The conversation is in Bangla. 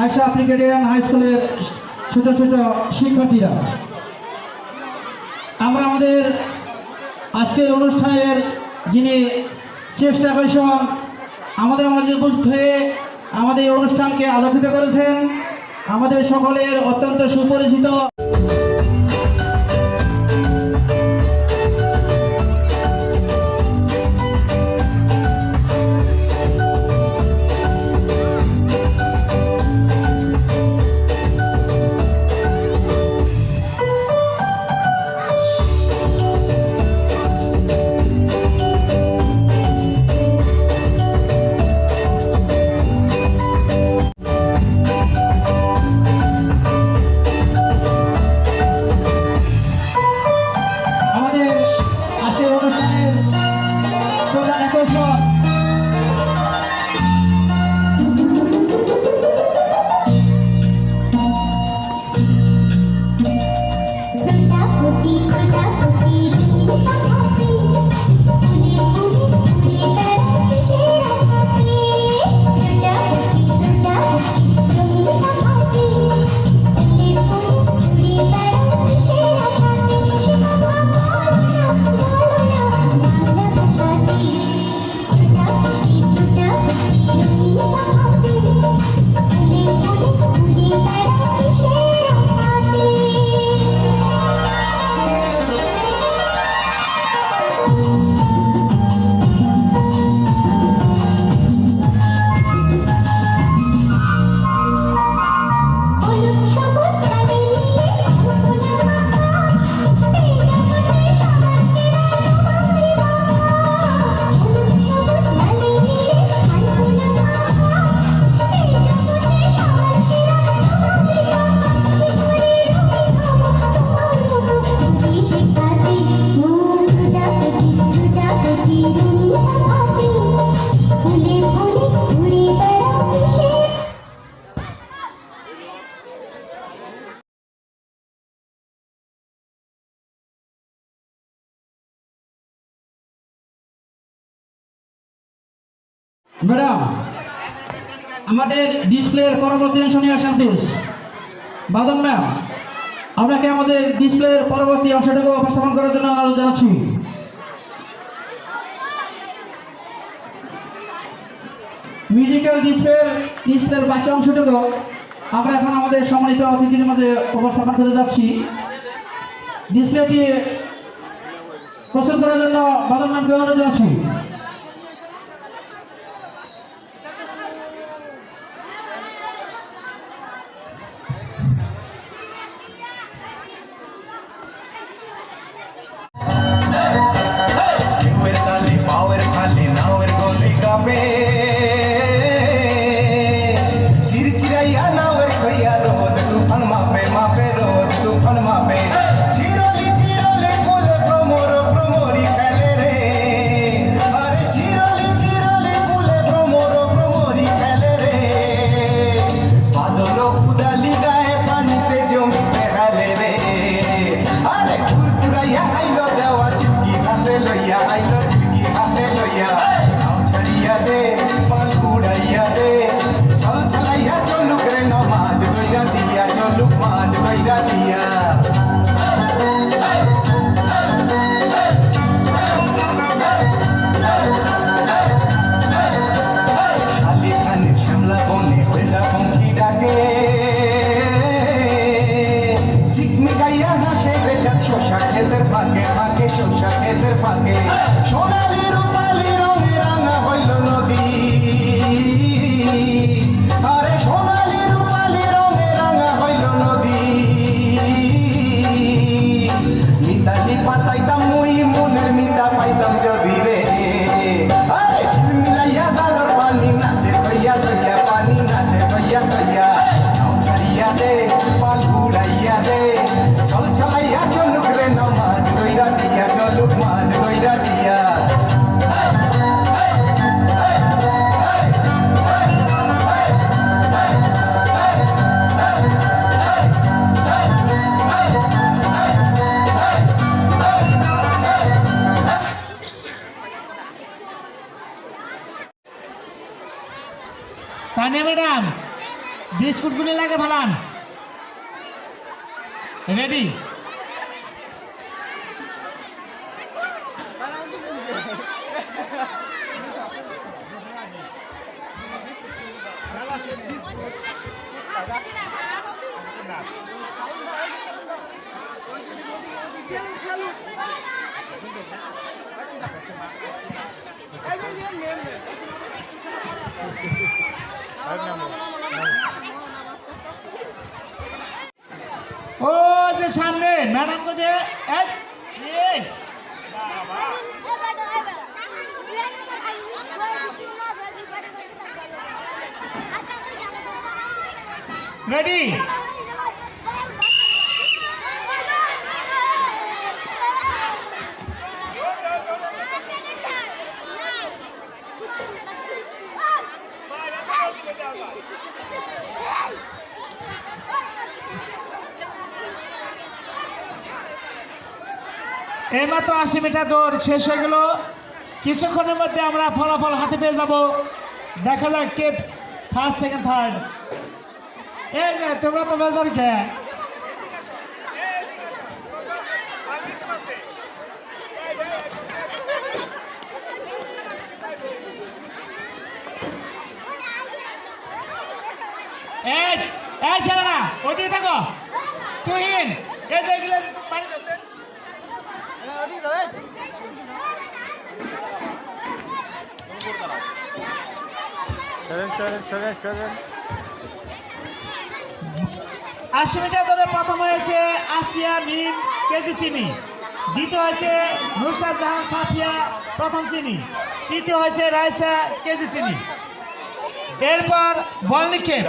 আয়শা ব্রিগেডিয়ান হাই স্কুলের ছোট ছোট শিক্ষার্থীরা, আমরা আমাদের আজকের অনুষ্ঠানের যিনি চেষ্টা করেছেন আমাদের মাঝে উপস্থিত হয়ে আমাদের এই অনুষ্ঠানকে আলোকিত করেছেন, আমাদের সকলের অত্যন্ত সুপরিচিত ম্যাডাম, আমাদের ডিসপ্লের পরবর্তী অংশ নিয়ে আসেন প্লিজ। বাদন ম্যাম, আপনাকে আমাদের ডিসপ্লের পরবর্তী অংশটুকু উপস্থাপন করার জন্য অনুরোধ জানাচ্ছি। মিউজিক্যাল ডিসপ্লের বাকি অংশটুকু আমরা এখন আমাদের সম্মানিত অতিথির মধ্যে উপস্থাপন করতে যাচ্ছি। ডিসপ্লেটি প্রস্তুত করার জন্য বাদন ম্যামকে অনুরোধ জানাচ্ছি। তানিয়া ম্যাডাম বিস্কুটগুলি লাগে ফেলান। রেডি? ও যে সামনে ম্যাডাম को दे रेडी? এইমাত্র 80 মিটার দৌড় শেষ হয়ে গেল। কিছুক্ষণের মধ্যে আমরা ফলাফল হাতে পেয়ে যাব। দেখা যাক কে ফার্স্ট সেকেন্ড থার্ড। এই যে তোমরা তো বেজার কে? এই ছেলেরা ওদিকে থাকো। তুহিন এই দেখলেন পানি দিচ্ছে। চলেন 80 মিটার দৌড়ে প্রথম হয়েছে আসিয়া মিম কেজি চিনি, দ্বিতীয় হয়েছে নুসরাত জাহান সাফিয়া প্রথম চিনি, তৃতীয় হয়েছে রাইসা কেজি চিনি। এরপর বল নিক্ষেপ